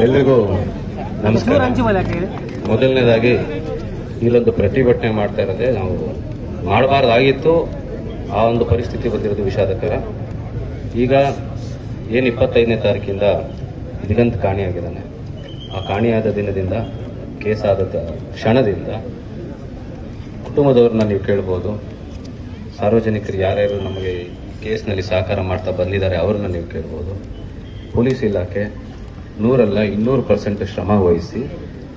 ಎಲ್ರಿಗೂ ನಮಸ್ಕಾರ. ಮೊದಲನೇದಾಗಿ ಇಲ್ಲೊಂದು ಪ್ರತಿಭಟನೆ ಮಾಡ್ತಾ ಇರೋದೇ ನಾವು ಮಾಡಬಾರ್ದಾಗಿತ್ತು. ಆ ಒಂದು ಪರಿಸ್ಥಿತಿ ಬಂದಿರೋದು ವಿಷಾದಕರ. ಈಗ ಏನು 25ನೇ ತಾರೀಕಿಂದ ದಿಗಂತ್ ಕಾಣೆಯಾಗಿದ್ದಾನೆ. ಆ ಕಾಣೆಯಾದ ದಿನದಿಂದ ಕೇಸಾದ ಕ್ಷಣದಿಂದ ಕುಟುಂಬದವ್ರನ್ನ ನೀವು ಕೇಳ್ಬೋದು. ಸಾರ್ವಜನಿಕರು ಯಾರ್ಯಾರು ನಮಗೆ ಕೇಸ್ನಲ್ಲಿ ಸಹಕಾರ ಮಾಡ್ತಾ ಬಂದಿದ್ದಾರೆ ಅವ್ರನ್ನ ನೀವು ಕೇಳ್ಬೋದು. ಪೊಲೀಸ್ ಇಲಾಖೆ 100 ಅಲ್ಲ 200% ಶ್ರಮ ವಹಿಸಿ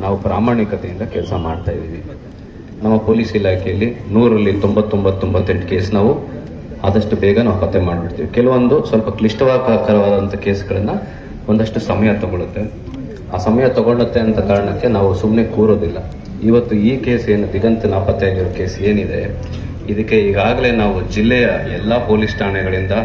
ನಾವು ಪ್ರಾಮಾಣಿಕತೆಯಿಂದ ಕೆಲಸ ಮಾಡ್ತಾ ಇದ್ದೀವಿ. ನಮ್ಮ ಪೊಲೀಸ್ ಇಲಾಖೆಯಲ್ಲಿ 100ರಲ್ಲಿ 99-98 ಕೇಸ್ ನಾವು ಆದಷ್ಟು ಬೇಗ ನಾವು ಪತ್ತೆ ಮಾಡಿಬಿಡ್ತೀವಿ. ಕೆಲವೊಂದು ಸ್ವಲ್ಪ ಕ್ಲಿಷ್ಟಕರವಾದಂಥ ಕೇಸ್ಗಳನ್ನ ಒಂದಷ್ಟು ಸಮಯ ತಗೊಳುತ್ತೆ. ಆ ಸಮಯ ತಗೊಳುತ್ತೆ ಅಂತ ಕಾರಣಕ್ಕೆ ನಾವು ಸುಮ್ಮನೆ ಕೂರೋದಿಲ್ಲ. ಇವತ್ತು ಈ ಕೇಸ್ ಏನು ದಿಗಂತ್ ನಾಪತ್ತೆ ಆಗಿರೋ ಕೇಸ್ ಏನಿದೆ, ಇದಕ್ಕೆ ಈಗಾಗಲೇ ನಾವು ಜಿಲ್ಲೆಯ ಎಲ್ಲ ಪೊಲೀಸ್ ಠಾಣೆಗಳಿಂದ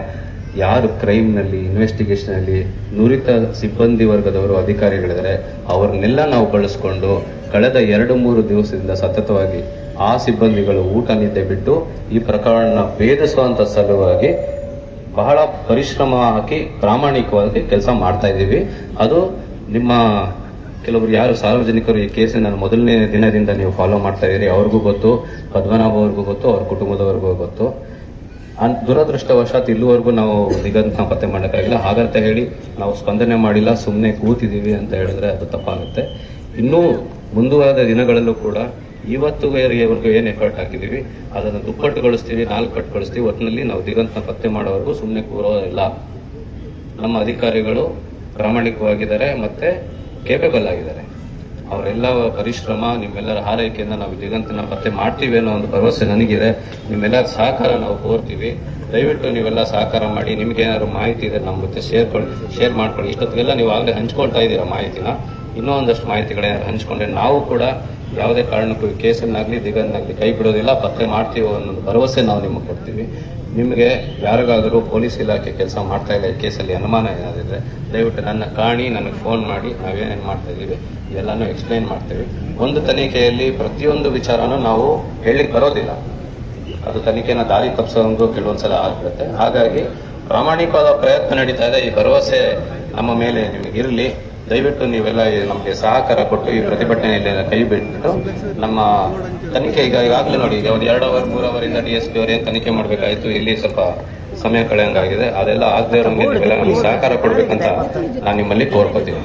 ಯಾರು ಕ್ರೈಮ್ನಲ್ಲಿ ಇನ್ವೆಸ್ಟಿಗೇಷನಲ್ಲಿ ನುರಿತ ಸಿಬ್ಬಂದಿ ವರ್ಗದವರು ಅಧಿಕಾರಿಗಳಿದ್ದಾರೆ ಅವ್ರನ್ನೆಲ್ಲ ನಾವು ಬಳಸ್ಕೊಂಡು ಕಳೆದ 2-3 ದಿವಸದಿಂದ ಸತತವಾಗಿ ಆ ಸಿಬ್ಬಂದಿಗಳು ಊಟ ನಿದ್ದೆ ಬಿಟ್ಟು ಈ ಪ್ರಕರಣ ಭೇದಿಸುವಂತ ಸಲುವಾಗಿ ಬಹಳ ಪರಿಶ್ರಮ ಹಾಕಿ ಪ್ರಾಮಾಣಿಕವಾಗಿ ಕೆಲಸ ಮಾಡ್ತಾ ಇದ್ದೀವಿ. ಅದು ನಿಮ್ಮ ಕೆಲವರು ಯಾರು ಸಾರ್ವಜನಿಕರು ಈ ಕೇಸಿನ ಮೊದಲನೇ ದಿನದಿಂದ ನೀವು ಫಾಲೋ ಮಾಡ್ತಾ ಇದ್ದೀರಿ ಅವ್ರಿಗೂ ಗೊತ್ತು, ಪದ್ಮನಾಭ ಅವ್ರಿಗೂ ಗೊತ್ತು, ಅವ್ರ ಕುಟುಂಬದವ್ರಿಗೂ ಗೊತ್ತು. ದುರದೃಷ್ಟವಶಾತ್ ಇಲ್ಲಿವರೆಗೂ ನಾವು ದಿಗಂತ್ನ ಪತ್ತೆ ಮಾಡೋಕ್ಕಾಗಿಲ್ಲ. ಹಾಗಂತ ಹೇಳಿ ನಾವು ಸ್ಪಂದನೆ ಮಾಡಿಲ್ಲ, ಸುಮ್ಮನೆ ಕೂತಿದ್ದೀವಿ ಅಂತ ಹೇಳಿದ್ರೆ ಅದು ತಪ್ಪಾಗುತ್ತೆ. ಇನ್ನೂ ಮುಂದುವರೆದ ದಿನಗಳಲ್ಲೂ ಕೂಡ ಇವತ್ತುವರೆಗೂ ಏನು ಎಫರ್ಟ್ ಹಾಕಿದ್ದೀವಿ ಅದನ್ನು ದುಪ್ಪಟ್ಟುಗೊಳಿಸ್ತೀವಿ, 4 ಪಟ್ಟುಗೊಳಿಸ್ತೀವಿ. ಒಟ್ಟಿನಲ್ಲಿ ನಾವು ದಿಗಂತ್ನ ಪತ್ತೆ ಮಾಡೋವರೆಗೂ ಸುಮ್ಮನೆ ಕೂರೋದಿಲ್ಲ. ನಮ್ಮ ಅಧಿಕಾರಿಗಳು ಪ್ರಾಮಾಣಿಕವಾಗಿದ್ದಾರೆ ಮತ್ತೆ ಕೇಪಬಲ್ ಆಗಿದ್ದಾರೆ. ಅವರೆಲ್ಲ ಪರಿಶ್ರಮ ನಿಮ್ಮೆಲ್ಲರ ಹಾರೈಕೆಯಿಂದ ನಾವು ದಿಗಂತನ ಪತ್ತೆ ಮಾಡ್ತೀವಿ ಅನ್ನೋ ಒಂದು ಭರವಸೆ ನನಗಿದೆ. ನಿಮ್ಮೆಲ್ಲರ ಸಹಕಾರ ನಾವು ಕೋರ್ತೀವಿ. ದಯವಿಟ್ಟು ನೀವೆಲ್ಲ ಸಹಕಾರ ಮಾಡಿ. ನಿಮ್ಗೆ ಏನಾದ್ರು ಮಾಹಿತಿ ಇದೆ ನಮ್ಮ ಜೊತೆ ಶೇರ್ ಮಾಡ್ಕೊಳ್ಳಿ. ಇಷ್ಟೊತ್ತಿಗೆಲ್ಲ ನೀವು ಆಗಲೇ ಹಂಚ್ಕೊಳ್ತಾ ಇದ್ದೀರಾ ಮಾಹಿತಿನ. ಇನ್ನೂ ಒಂದಷ್ಟು ಮಾಹಿತಿಗಳೇನಾದ್ರು ಹಂಚ್ಕೊಂಡ್ರೆ ನಾವು ಕೂಡ ಯಾವುದೇ ಕಾರಣಕ್ಕೂ ಕೇಸನ್ನಾಗ್ಲಿ ದಿಗಂತನಾಗ್ಲಿ ಕೈ ಬಿಡೋದಿಲ್ಲ, ಪತ್ತೆ ಮಾಡ್ತೀವಿ ಅನ್ನೋ ಭರವಸೆ ನಾವು ನಿಮಗೆ ಕೊಡ್ತೀವಿ. ನಿಮಗೆ ಯಾರಿಗಾದರೂ ಪೊಲೀಸ್ ಇಲಾಖೆ ಕೆಲಸ ಮಾಡ್ತಾ ಇಲ್ಲ ಈ ಕೇಸಲ್ಲಿ ಅನುಮಾನ ಏನಾದಿದ್ರೆ ದಯವಿಟ್ಟು ನನ್ನ ಕಾಣಿ, ನನಗೆ ಫೋನ್ ಮಾಡಿ. ನಾವೇನೇನು ಮಾಡ್ತಾ ಇದ್ದೀವಿ ಎಲ್ಲಾನು ಎಕ್ಸ್ಪ್ಲೈನ್ ಮಾಡ್ತೀವಿ. ಒಂದು ತನಿಖೆಯಲ್ಲಿ ಪ್ರತಿಯೊಂದು ವಿಚಾರನೂ ನಾವು ಹೇಳಲಿಕ್ಕೆ ಬರೋದಿಲ್ಲ. ಅದು ತನಿಖೆನ ದಾರಿ ತಪ್ಪಿಸೋಂಗೂ ಕೆಲವೊಂದ್ಸಲ ಆಗ್ಬಿಡುತ್ತೆ. ಹಾಗಾಗಿ ಪ್ರಾಮಾಣಿಕವಾದ ಪ್ರಯತ್ನ ನಡೀತಾ ಇದೆ. ಈ ಭರವಸೆ ನಮ್ಮ ಮೇಲೆ ನಿಮಗಿರಲಿ. ದಯವಿಟ್ಟು ನೀವೆಲ್ಲ ನಮಗೆ ಸಹಕಾರ ಕೊಟ್ಟು ಈ ಪ್ರತಿಭಟನೆಯಲ್ಲಿ ಕೈ ಬಿಟ್ಟು ನಮ್ಮ ತನಿಖೆ ಈಗಾಗಲೇ ನೋಡಿ, ಈಗ ಒಂದು 2 ಅವರ್ 3 ಅವರಿಂದ DSP ಅವರೇನು ತನಿಖೆ ಮಾಡಬೇಕಾಯಿತು, ಇಲ್ಲಿ ಸ್ವಲ್ಪ ಸಮಯ ಕಳೆಯಂಗಾಗಿದೆ. ಅದೆಲ್ಲ ಆಗದೆ ಇರೋಂಗೆ ನೀವೆಲ್ಲ ನಮಗೆ ಸಹಕಾರ ಕೊಡ್ಬೇಕಂತ ನಾನು ನಿಮ್ಮಲ್ಲಿ ಕೋರ್ಕೋತೀನಿ.